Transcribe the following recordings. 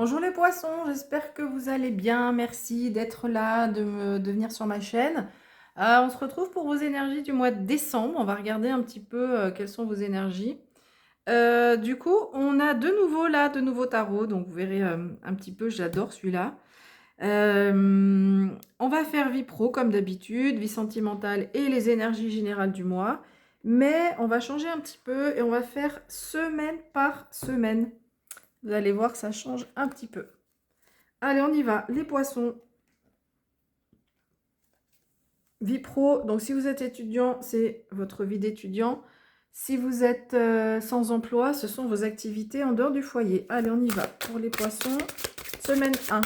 Bonjour les poissons, j'espère que vous allez bien. Merci d'être là, de venir sur ma chaîne. On se retrouve pour vos énergies du mois de décembre. On va regarder un petit peu quelles sont vos énergies. Du coup, on a de nouveaux tarots. Donc vous verrez un petit peu, j'adore celui-là. On va faire vie pro comme d'habitude, vie sentimentale et les énergies générales du mois. Mais on va changer un petit peu et on va faire semaine par semaine. Vous allez voir, ça change un petit peu. Allez, on y va. Les poissons. Vie pro. Donc, si vous êtes étudiant, c'est votre vie d'étudiant. Si vous êtes sans emploi, ce sont vos activités en dehors du foyer. Allez, on y va. Pour les poissons, semaine 1.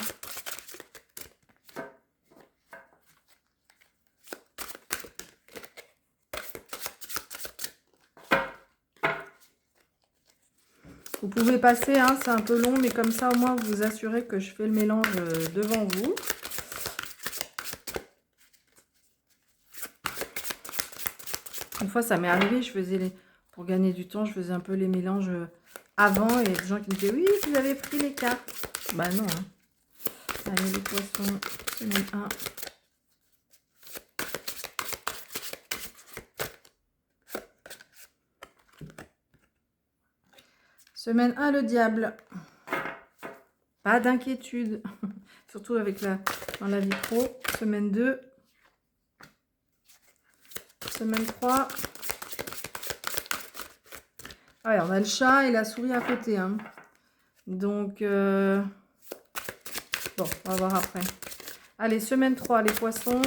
Vous pouvez passer, hein, c'est un peu long, mais comme ça, au moins, vous vous assurez que je fais le mélange devant vous. Une fois, ça m'est arrivé, pour gagner du temps, je faisais un peu les mélanges avant. Et il y a des gens qui me disaient, oui, vous avez pris les cartes. Bah non. Hein. Allez, les poissons, semaine 1. Semaine 1, le diable. Pas d'inquiétude. Surtout dans la vie pro. Semaine 2. Semaine 3. Ouais, on a le chat et la souris à côté. Hein. Donc, bon, on va voir après. Allez, semaine 3, les poissons.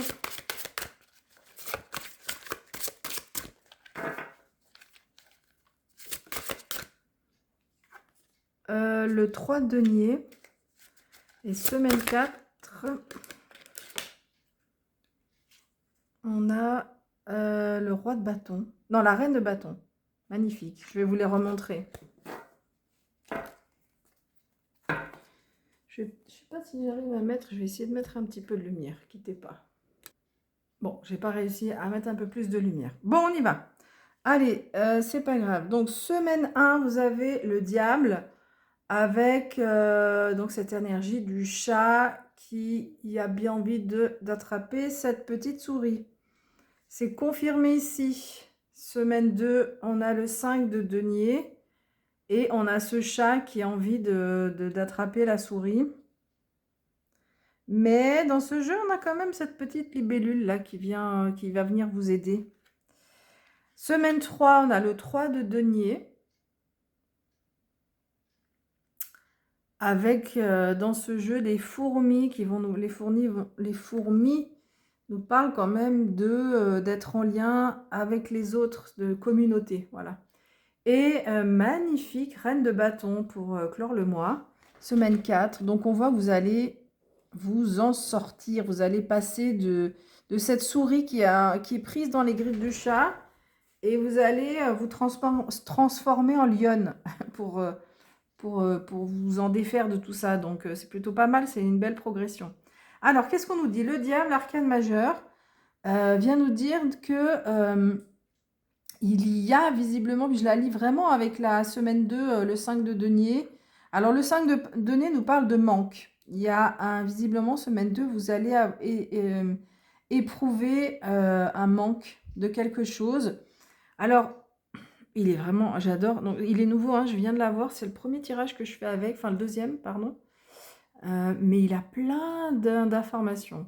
Le 3 de denier. Et semaine 4, on a le roi de bâton. Non, la reine de bâton. Magnifique. Je vais vous les remontrer. Je ne sais pas si j'arrive à mettre. Je vais essayer de mettre un petit peu de lumière. Quittez pas. Bon, j'ai pas réussi à mettre un peu plus de lumière. Bon, on y va. Allez, c'est pas grave. Donc, semaine 1, vous avez le diable avec donc cette énergie du chat qui a bien envie d'attraper cette petite souris. C'est confirmé ici. Semaine 2, on a le 5 de denier et on a ce chat qui a envie d'attraper la souris. Mais dans ce jeu, on a quand même cette petite libellule là qui va venir vous aider. Semaine 3, on a le 3 de denier. Avec dans ce jeu les fourmis qui vont nous. Les fourmis nous parlent quand même d'être en lien avec les autres, de communauté. Voilà. Et magnifique reine de bâton pour clore le mois. Semaine 4. Donc on voit que vous allez vous en sortir. Vous allez passer de cette souris qui est prise dans les griffes du chat. Et vous allez vous transformer en lionne pour vous en défaire de tout ça. Donc, c'est plutôt pas mal, c'est une belle progression. Alors, qu'est-ce qu'on nous dit? Le diable, l'arcane majeur, vient nous dire que il y a visiblement, je la lis vraiment avec la semaine 2, le 5 de denier. Alors, le 5 de denier nous parle de manque. Il y a visiblement, semaine 2, vous allez éprouver un manque de quelque chose. Alors, il est vraiment, j'adore. Donc, il est nouveau, hein, je viens de l'avoir. C'est le premier tirage que je fais avec, enfin le deuxième, pardon. Mais il a plein d'informations.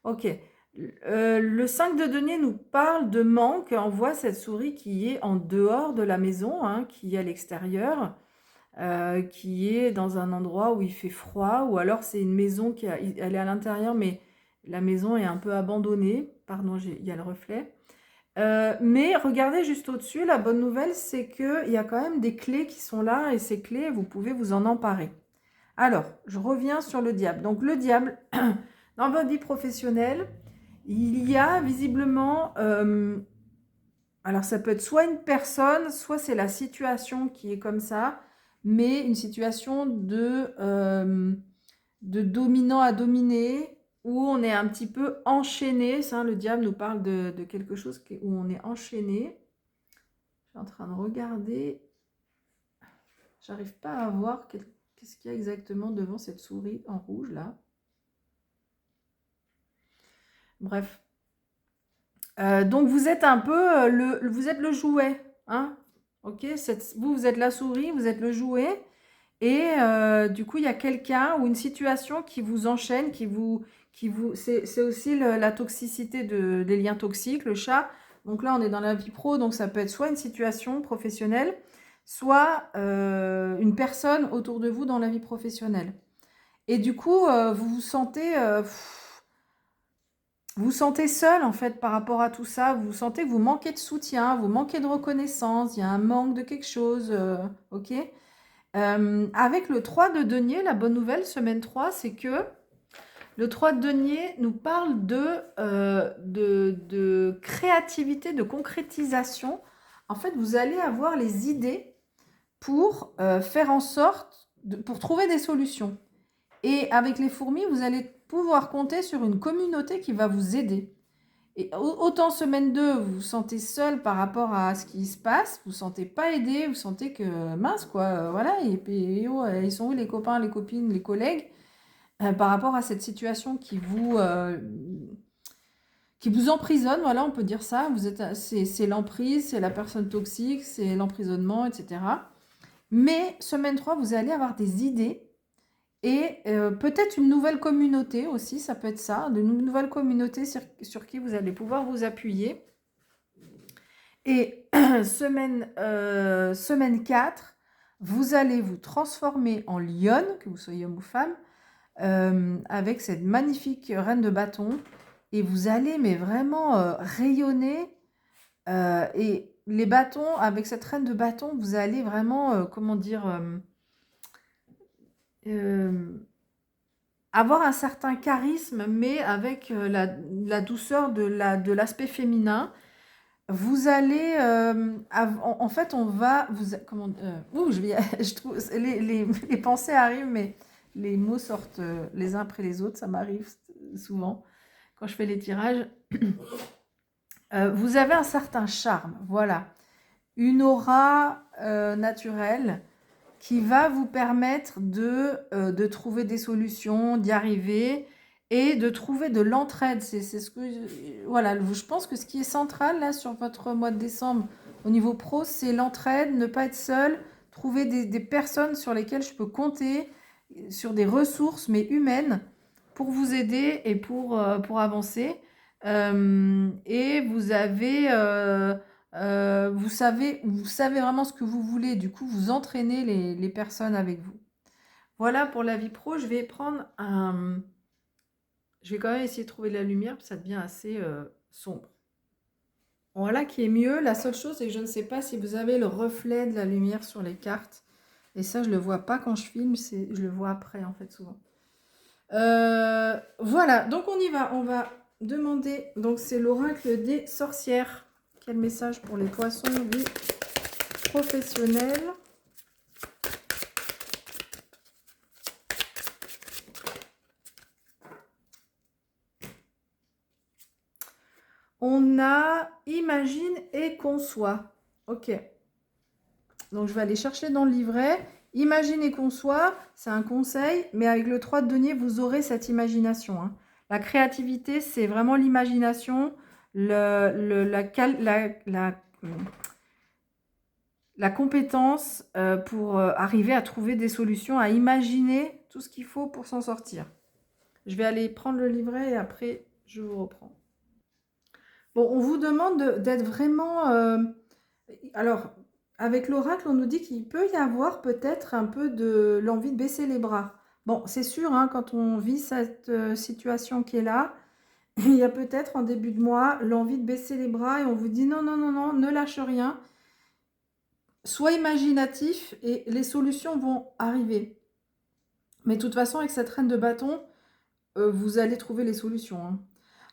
Ok. Le 5 de denier nous parle de manque. On voit cette souris qui est en dehors de la maison, hein, qui est à l'extérieur, qui est dans un endroit où il fait froid, ou alors c'est une maison elle est à l'intérieur, mais la maison est un peu abandonnée. Pardon, il y a le reflet. Mais regardez juste au-dessus, la bonne nouvelle, c'est qu'il y a quand même des clés qui sont là, et ces clés, vous pouvez vous en emparer. Alors, je reviens sur le diable. Donc, le diable, dans votre vie professionnelle, il y a visiblement... alors, ça peut être soit une personne, soit c'est la situation qui est comme ça, mais une situation de dominant à dominer, où on est un petit peu enchaîné. Ça, le diable nous parle de quelque chose où on est enchaîné. Je suis en train de regarder. J'arrive pas à voir Qu'est-ce qu'il y a exactement devant cette souris en rouge, là? Bref. Donc, vous êtes un peu vous êtes le jouet, hein? Ok, vous êtes la souris, vous êtes le jouet. Et du coup, il y a quelqu'un ou une situation qui vous enchaîne, c'est aussi la toxicité des liens toxiques, le chat. Donc là, on est dans la vie pro, donc ça peut être soit une situation professionnelle, soit une personne autour de vous dans la vie professionnelle. Et du coup, vous vous sentez seul en fait par rapport à tout ça. Vous sentez que vous manquez de soutien, vous manquez de reconnaissance, il y a un manque de quelque chose, ok? Avec le 3 de denier, la bonne nouvelle, semaine 3, c'est que le 3 de denier nous parle de créativité, de concrétisation. En fait, vous allez avoir les idées pour faire en sorte, pour trouver des solutions. Et avec les fourmis, vous allez pouvoir compter sur une communauté qui va vous aider. Et autant semaine 2, vous vous sentez seul par rapport à ce qui se passe, vous ne vous sentez pas aidé, vous sentez que mince quoi, voilà, et puis ils sont où les copains, les copines, les collègues, par rapport à cette situation qui vous emprisonne, voilà, on peut dire ça, c'est l'emprise, c'est la personne toxique, c'est l'emprisonnement, etc. Mais semaine 3, vous allez avoir des idées et peut-être une nouvelle communauté aussi, ça peut être ça, de nouvelles communautés sur qui vous allez pouvoir vous appuyer. Et semaine 4, vous allez vous transformer en lionne, que vous soyez homme ou femme, avec cette magnifique reine de bâton. Et vous allez mais vraiment rayonner. Et les bâtons, avec cette reine de bâton, vous allez vraiment, comment dire, avoir un certain charisme, mais avec la douceur de l'aspect féminin. Vous allez, en fait, on va, je trouve, les pensées arrivent, mais les mots sortent les uns après les autres, ça m'arrive souvent quand je fais les tirages. Vous avez un certain charme, voilà, une aura naturelle qui va vous permettre de trouver des solutions, d'y arriver et de trouver de l'entraide. C'est ce que voilà, je pense que ce qui est central là sur votre mois de décembre au niveau pro, c'est l'entraide, ne pas être seul, trouver des personnes sur lesquelles je peux compter, sur des ressources mais humaines pour vous aider et pour avancer. Et vous savez vraiment ce que vous voulez. Du coup, vous entraînez les personnes avec vous. Voilà pour la vie pro. Je vais prendre un... Je vais quand même essayer de trouver de la lumière, parce que ça devient assez sombre. Voilà qui est mieux. La seule chose, c'est que je ne sais pas si vous avez le reflet de la lumière sur les cartes. Et ça, je ne le vois pas quand je filme. Je le vois après, en fait, souvent. Voilà, donc on y va. On va demander... Donc, c'est l'oracle des sorcières. Quel message pour les poissons, vie professionnelle? On a imagine et conçoit. Ok. Donc, je vais aller chercher dans le livret. Imagine et conçoit, c'est un conseil, mais avec le 3 de denier, vous aurez cette imagination. Hein. La créativité, c'est vraiment l'imagination, la compétence pour arriver à trouver des solutions, à imaginer tout ce qu'il faut pour s'en sortir. Je vais aller prendre le livret et après, je vous reprends. Bon, on vous demande d'être vraiment... alors, avec l'oracle, on nous dit qu'il peut y avoir peut-être un peu de l'envie de baisser les bras. Bon, c'est sûr, hein, quand on vit cette situation qui est là, il y a peut-être en début de mois l'envie de baisser les bras et on vous dit non, non, non, non, ne lâche rien. Sois imaginatif et les solutions vont arriver. Mais de toute façon, avec cette reine de bâton, vous allez trouver les solutions. Hein.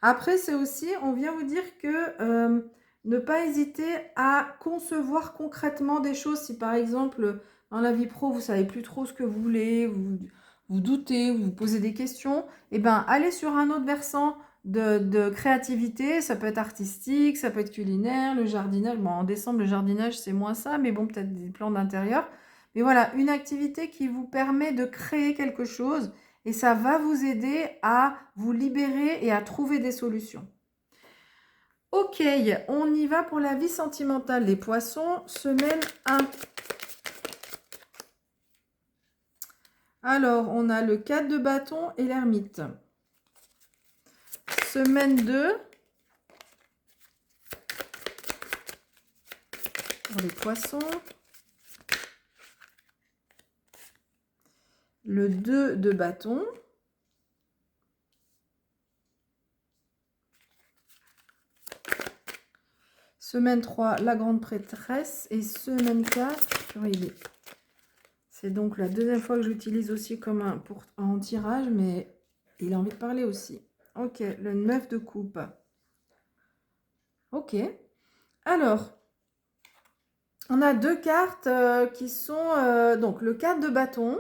Après, c'est aussi, on vient vous dire que ne pas hésiter à concevoir concrètement des choses. Si par exemple, dans la vie pro, vous ne savez plus trop ce que vous voulez, vous doutez, vous posez des questions, eh bien, allez sur un autre versant de créativité. Ça peut être artistique, ça peut être culinaire, le jardinage. Bon, en décembre, le jardinage, c'est moins ça, mais bon, peut-être des plans d'intérieur. Mais voilà, une activité qui vous permet de créer quelque chose et ça va vous aider à vous libérer et à trouver des solutions. Ok, on y va pour la vie sentimentale des poissons, semaine 1. Alors, on a le 4 de bâton et l'ermite. Semaine 2. Pour les poissons. Le 2 de bâton. Semaine 3, la grande prêtresse. Et semaine 4, c'est donc la deuxième fois que j'utilise aussi comme en tirage, mais il a envie de parler aussi. Ok, le 9 de coupe. Ok. Alors, on a deux cartes qui sont donc le 4 de bâton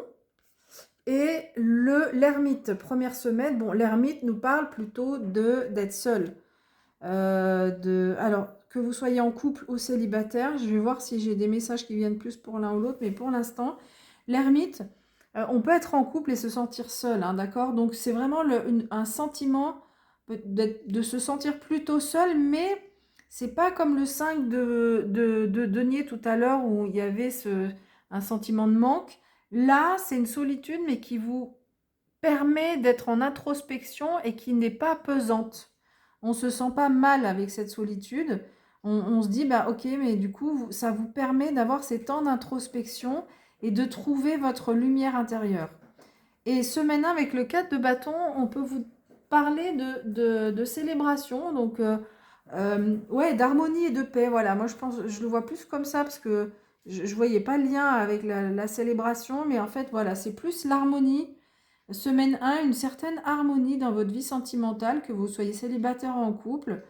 et l'ermite. Première semaine, bon, l'ermite nous parle plutôt d'être seul. Alors, que vous soyez en couple ou célibataire, je vais voir si j'ai des messages qui viennent plus pour l'un ou l'autre, mais pour l'instant, l'ermite, on peut être en couple et se sentir seul, hein, d'accord? Donc, c'est vraiment un sentiment de se sentir plutôt seul, mais c'est pas comme le 5 de denier tout à l'heure où il y avait un sentiment de manque. Là, c'est une solitude, mais qui vous permet d'être en introspection et qui n'est pas pesante. On se sent pas mal avec cette solitude. On se dit, bah ok, mais du coup, ça vous permet d'avoir ces temps d'introspection et de trouver votre lumière intérieure. Et semaine 1, avec le 4 de bâton, on peut vous parler de célébration, donc ouais, d'harmonie et de paix. Voilà, moi je le vois plus comme ça parce que je voyais pas le lien avec la célébration, mais en fait, voilà, c'est plus l'harmonie. Semaine 1, une certaine harmonie dans votre vie sentimentale, que vous soyez célibataire ou en couple,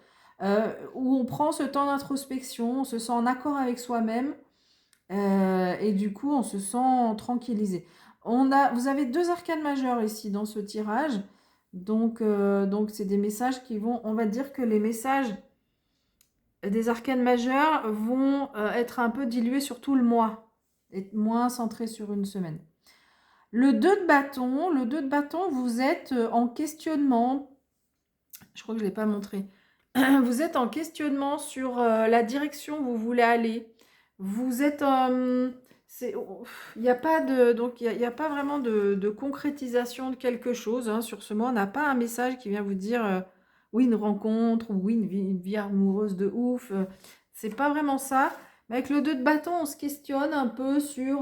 où on prend ce temps d'introspection, on se sent en accord avec soi-même, et du coup, on se sent tranquillisé. Vous avez deux arcanes majeures ici dans ce tirage, donc c'est des messages qui vont, on va dire que les messages des arcanes majeures vont être un peu dilués sur tout le mois, et moins centrés sur une semaine. Le 2 de bâton, vous êtes en questionnement. Je crois que je ne l'ai pas montré. Vous êtes en questionnement sur la direction où vous voulez aller. Vous êtes... il n'y a pas il y a pas vraiment de concrétisation de quelque chose, hein, sur ce mois. On n'a pas un message qui vient vous dire oui, une rencontre, ou oui, une vie amoureuse de ouf. C'est pas vraiment ça. Mais avec le 2 de bâton, on se questionne un peu sur...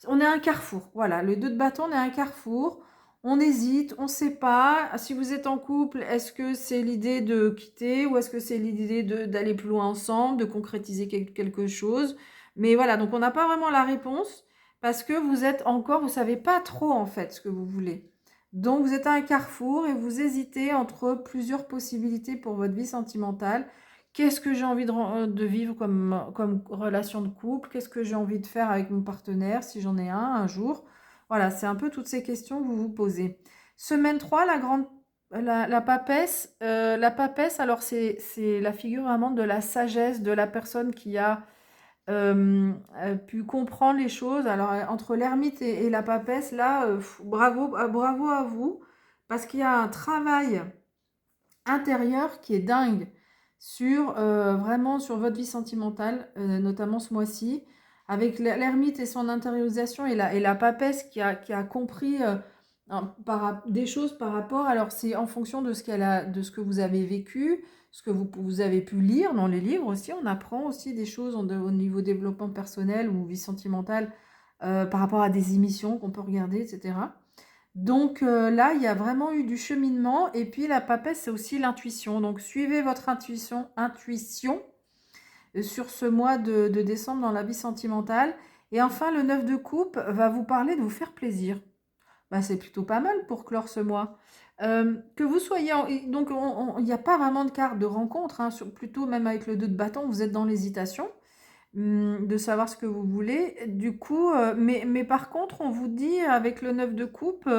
on est à un carrefour. Voilà, le 2 de bâton, on est à un carrefour. On hésite, on ne sait pas. Si vous êtes en couple, est-ce que c'est l'idée de quitter ou est-ce que c'est l'idée d'aller plus loin ensemble, de concrétiser quelque chose? Mais voilà, donc on n'a pas vraiment la réponse parce que vous êtes encore, vous ne savez pas trop en fait ce que vous voulez. Donc vous êtes à un carrefour et vous hésitez entre plusieurs possibilités pour votre vie sentimentale. Qu'est-ce que j'ai envie de vivre comme relation de couple? Qu'est-ce que j'ai envie de faire avec mon partenaire si j'en ai un jour? Voilà, c'est un peu toutes ces questions que vous vous posez. Semaine 3, la papesse. La papesse, alors c'est la figure vraiment de la sagesse de la personne qui a pu comprendre les choses. Alors entre l'ermite et la papesse, là, bravo à vous, parce qu'il y a un travail intérieur qui est dingue vraiment sur votre vie sentimentale, notamment ce mois-ci, avec l'ermite et son intériorisation et la papesse qui a compris des choses par rapport. Alors c'est en fonction de ce de ce que vous avez vécu, ce que vous avez pu lire dans les livres aussi. On apprend aussi des choses au niveau développement personnel ou vie sentimentale par rapport à des émissions qu'on peut regarder, etc. Donc là, il y a vraiment eu du cheminement. Et puis la papesse, c'est aussi l'intuition. Donc suivez votre intuition sur ce mois de décembre dans la vie sentimentale. Et enfin, le 9 de coupe va vous parler de vous faire plaisir. Bah, c'est plutôt pas mal pour clore ce mois. Que vous soyez donc il n'y a pas vraiment de carte de rencontre, hein, plutôt même avec le 2 de bâton, vous êtes dans l'hésitation de savoir ce que vous voulez. Du coup, mais par contre, on vous dit avec le 9 de coupe,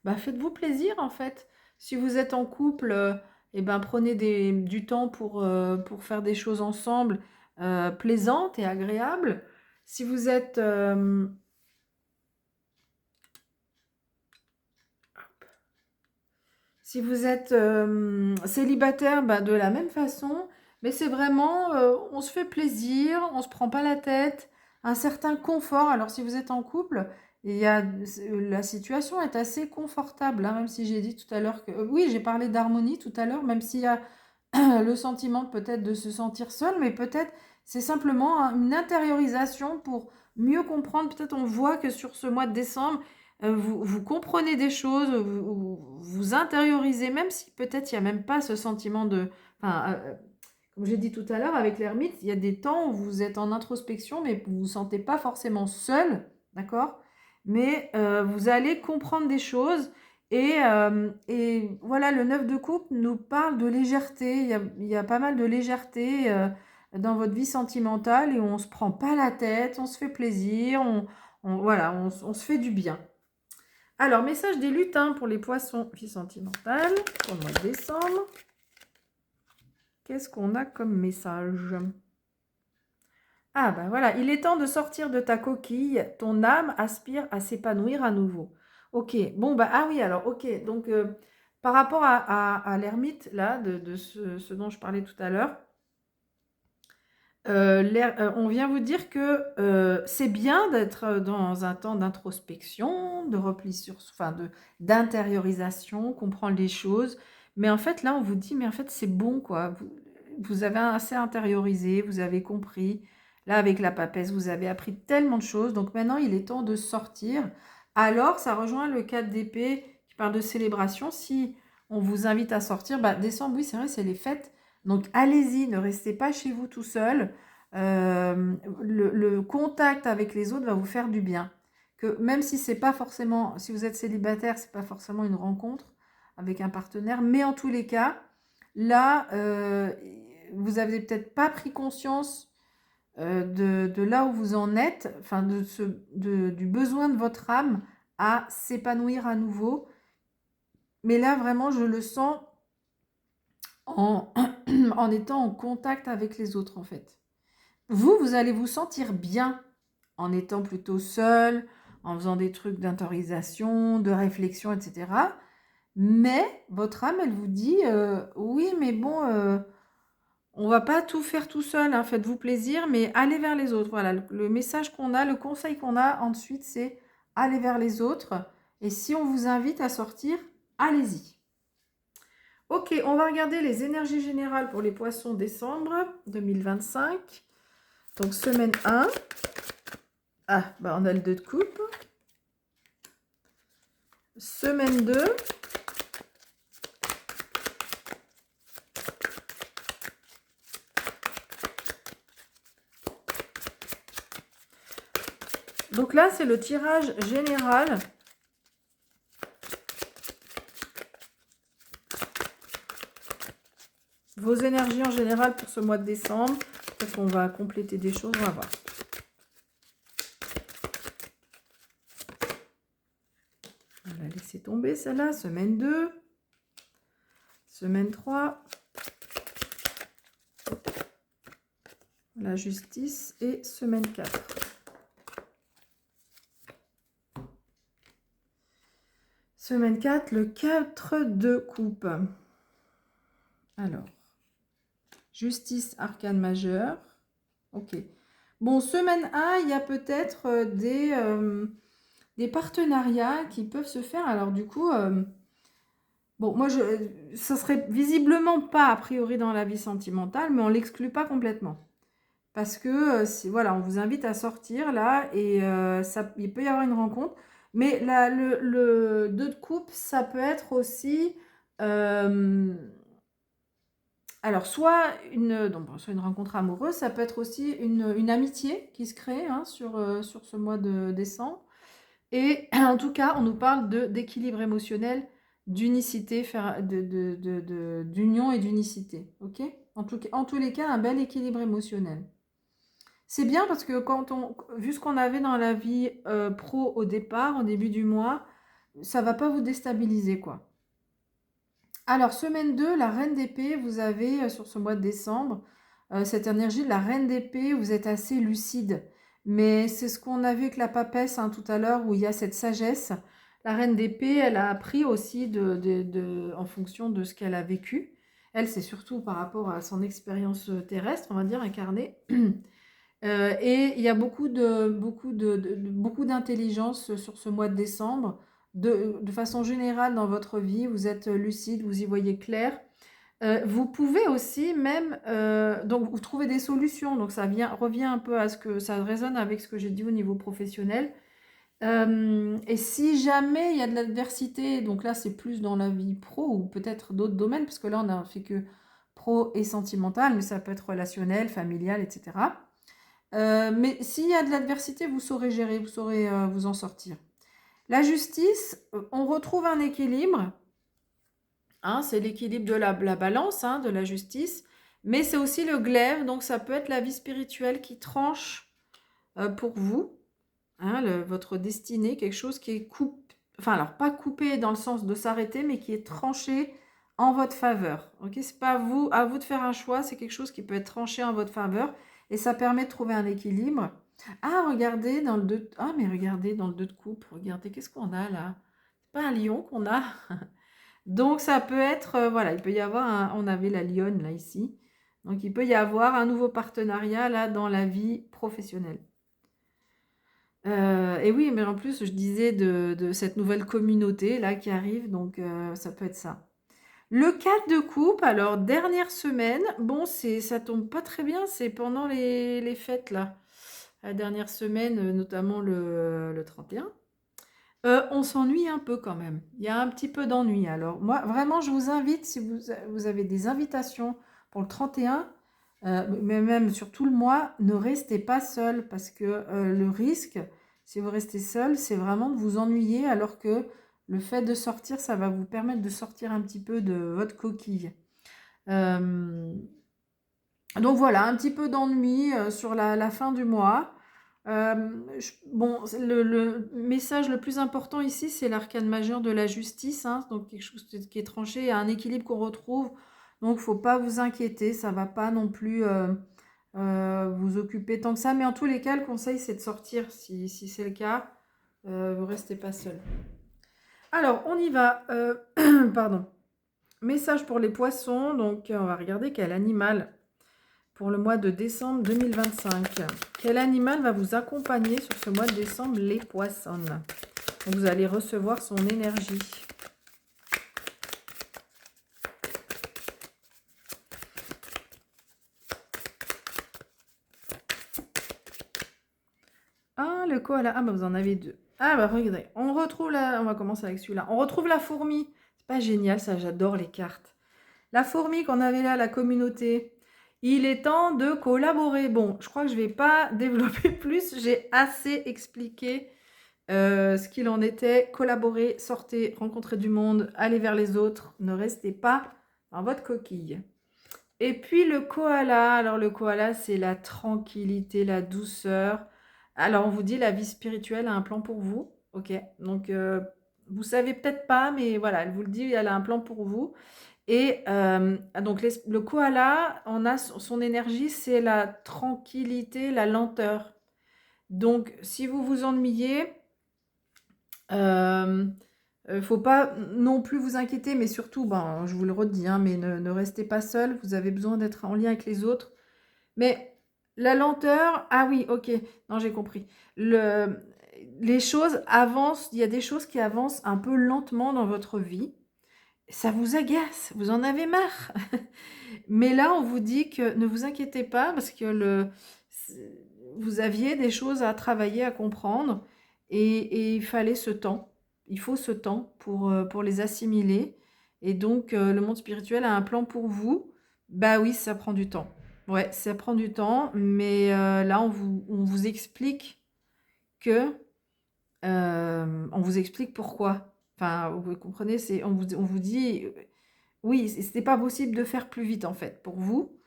bah, faites-vous plaisir en fait. Si vous êtes en couple, eh ben, prenez du temps pour faire des choses ensemble plaisantes et agréables. Si vous êtes Si vous êtes célibataire, bah, de la même façon. Mais c'est vraiment, on se fait plaisir, on se prend pas la tête, un certain confort. Alors si vous êtes en couple, il y a, la situation est assez confortable, hein, même si j'ai dit tout à l'heure que... oui, j'ai parlé d'harmonie tout à l'heure, même s'il y a le sentiment peut-être de se sentir seul, mais peut-être c'est simplement une intériorisation pour mieux comprendre. Peut-être on voit que sur ce mois de décembre, vous comprenez des choses, vous intériorisez, même si peut-être il n'y a même pas ce sentiment de... Enfin, comme j'ai dit tout à l'heure, avec l'ermite, il y a des temps où vous êtes en introspection, mais vous ne vous sentez pas forcément seul, d'accord? Mais vous allez comprendre des choses. Et voilà, le 9 de coupe nous parle de légèreté. Il y a pas mal de légèreté dans votre vie sentimentale et on ne se prend pas la tête, on se fait plaisir, voilà, on se fait du bien. Alors, message des lutins pour les poissons, vie sentimentale, pour le mois de décembre. Qu'est-ce qu'on a comme message? Ah ben voilà, il est temps de sortir de ta coquille, ton âme aspire à s'épanouir à nouveau. Ok, bon bah ah oui alors ok, donc par rapport à l'ermite là, de ce dont je parlais tout à l'heure, on vient vous dire que c'est bien d'être dans un temps d'introspection, de repli sur, enfin d'intériorisation, comprendre les choses. Mais en fait, là, on vous dit, mais en fait, c'est bon, quoi. Vous avez assez intériorisé, vous avez compris. Là, avec la papesse, vous avez appris tellement de choses. Donc maintenant, il est temps de sortir. Alors, ça rejoint le 4 d'épée qui parle de célébration. Si on vous invite à sortir, bah, décembre, oui, c'est vrai, c'est les fêtes. Donc allez-y, ne restez pas chez vous tout seul. Le contact avec les autres va vous faire du bien. Que même si c'est pas forcément, si vous êtes célibataire, c'est pas forcément une rencontre avec un partenaire, mais en tous les cas, là, vous avez peut-être pas pris conscience de là où vous en êtes, enfin du besoin de votre âme à s'épanouir à nouveau. Mais là, vraiment, je le sens en, en étant en contact avec les autres, en fait. Vous allez vous sentir bien en étant plutôt seul, en faisant des trucs d'interiorisation, de réflexion, etc. Mais votre âme, elle vous dit, oui, mais bon, on va pas tout faire tout seul, hein, faites-vous plaisir, mais allez vers les autres. Voilà, le message qu'on a, le conseil qu'on a ensuite, c'est aller vers les autres. Et si on vous invite à sortir, allez-y. Ok, on va regarder les énergies générales pour les poissons décembre 2025. Donc, semaine 1. Ah, bah on a le 2 de coupe. Semaine 2. Donc là, c'est le tirage général. Vos énergies en général pour ce mois de décembre. Peut-être qu'on va compléter des choses, on va voir. On va laisser tomber celle-là. Semaine 2. Semaine 3. La justice. Et semaine 4. Semaine 4, le 4 de coupe. Alors, justice, arcane majeur. Ok. Bon, semaine 1, il y a peut-être des partenariats qui peuvent se faire. Alors du coup, bon, moi, ça serait visiblement pas a priori dans la vie sentimentale, mais on l'exclut pas complètement. Parce que, voilà, on vous invite à sortir là et il peut y avoir une rencontre. Mais là, le 2 de coupe, ça peut être aussi... alors, soit une rencontre amoureuse, ça peut être aussi une amitié qui se crée hein, sur ce mois de décembre. Et en tout cas, on nous parle d'équilibre émotionnel, d'unicité, d'union et d'unicité. Ok? En tous les cas, un bel équilibre émotionnel. C'est bien parce que vu ce qu'on avait dans la vie pro au départ, au début du mois, ça ne va pas vous déstabiliser, quoi. Alors, semaine 2, la reine d'épée, vous avez sur ce mois de décembre, cette énergie de la reine d'épée, vous êtes assez lucide. Mais c'est ce qu'on a vu avec la papesse hein, tout à l'heure, où il y a cette sagesse. La reine d'épée, elle a appris aussi en fonction de ce qu'elle a vécu. Elle, c'est surtout par rapport à son expérience terrestre, on va dire, incarnée. Et il y a beaucoup d'intelligence sur ce mois de décembre. De façon générale, dans votre vie, vous êtes lucide, vous y voyez clair. Vous pouvez aussi même, donc vous trouvez des solutions, donc ça revient un peu à ce que ça résonne avec ce que j'ai dit au niveau professionnel. Et si jamais il y a de l'adversité, donc là c'est plus dans la vie pro ou peut-être d'autres domaines, parce que là on a fait que pro et sentimental, mais ça peut être relationnel, familial, etc. Mais s'il y a de l'adversité, vous saurez gérer, vous saurez vous en sortir. La justice, on retrouve un équilibre. Hein, c'est l'équilibre de la balance, hein, de la justice. Mais c'est aussi le glaive, donc ça peut être la vie spirituelle qui tranche pour vous. Hein, votre destinée, quelque chose qui est coupé. Enfin, alors pas coupé dans le sens de s'arrêter, mais qui est tranché en votre faveur. Ok, c'est pas à vous de faire un choix, c'est quelque chose qui peut être tranché en votre faveur. Et ça permet de trouver un équilibre. Ah, regardez dans le 2. Ah, mais regardez dans le 2 de coupe. Regardez, qu'est-ce qu'on a là? C'est pas un lion qu'on a? Donc ça peut être, voilà, il peut y avoir on avait la lionne là ici. Donc il peut y avoir un nouveau partenariat là dans la vie professionnelle. Et oui, mais en plus je disais de cette nouvelle communauté là qui arrive, donc ça peut être ça. Le 4 de coupe, alors dernière semaine, bon ça tombe pas très bien, c'est pendant les fêtes là. La dernière semaine, notamment le 31. On s'ennuie un peu quand même. Il y a un petit peu d'ennui. Alors moi, vraiment, je vous invite, si vous avez des invitations pour le 31, mais même sur tout le mois, ne restez pas seul parce que le risque, si vous restez seul, c'est vraiment de vous ennuyer alors que le fait de sortir, ça va vous permettre de sortir un petit peu de votre coquille. Donc voilà, un petit peu d'ennui sur la fin du mois. Bon, le message le plus important ici, c'est l'arcane majeur de la justice, hein, donc quelque chose qui est tranché, un équilibre qu'on retrouve. Donc, faut pas vous inquiéter, ça va pas non plus vous occuper tant que ça. Mais en tous les cas, le conseil, c'est de sortir si c'est le cas. Vous restez pas seul. Alors, on y va. Pardon. Message pour les poissons. Donc, on va regarder quel animal pour le mois de décembre 2025. Quel animal va vous accompagner sur ce mois de décembre, les poissons? Donc, vous allez recevoir son énergie. Ah, le koala. Ah, bah vous en avez deux. Ah, bah regardez. On va commencer avec celui-là. On retrouve la fourmi. C'est pas génial, ça, j'adore les cartes. La fourmi qu'on avait là, la communauté. Il est temps de collaborer. Bon, je crois que je ne vais pas développer plus. J'ai assez expliqué ce qu'il en était. Collaborer, sortez, rencontrez du monde, allez vers les autres. Ne restez pas dans votre coquille. Et puis le koala. Alors le koala, c'est la tranquillité, la douceur. Alors on vous dit la vie spirituelle a un plan pour vous. Ok, donc vous savez peut-être pas, mais voilà, elle vous le dit, elle a un plan pour vous. Et donc le koala, on a son énergie, c'est la tranquillité, la lenteur. Donc si vous vous ennuyez, faut pas non plus vous inquiéter, mais surtout, ben, je vous le redis, hein, mais ne restez pas seul, vous avez besoin d'être en lien avec les autres. Mais la lenteur, ah oui, ok, non, j'ai compris. Les choses avancent, il y a des choses qui avancent un peu lentement dans votre vie. Ça vous agace, vous en avez marre. Mais là, on vous dit que ne vous inquiétez pas parce que vous aviez des choses à travailler, à comprendre et il fallait ce temps. Il faut ce temps pour les assimiler. Et donc, le monde spirituel a un plan pour vous. Bah oui, ça prend du temps. Ouais, ça prend du temps, mais là, on vous explique que on vous explique pourquoi. Enfin, vous comprenez, on vous dit, oui, c'était pas possible de faire plus vite en fait pour vous.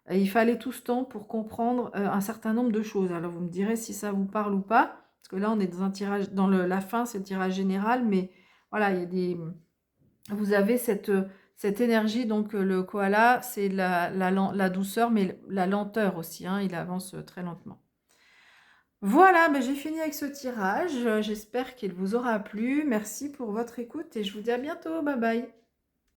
Il fallait tout ce temps pour comprendre un certain nombre de choses. Alors vous me direz si ça vous parle ou pas, parce que là on est dans un tirage, dans la fin c'est le tirage général, mais voilà, vous avez cette énergie, donc le koala, c'est la douceur, mais la lenteur aussi, hein, il avance très lentement. Voilà, ben, j'ai fini avec ce tirage. J'espère qu'il vous aura plu. Merci pour votre écoute et je vous dis à bientôt. Bye bye.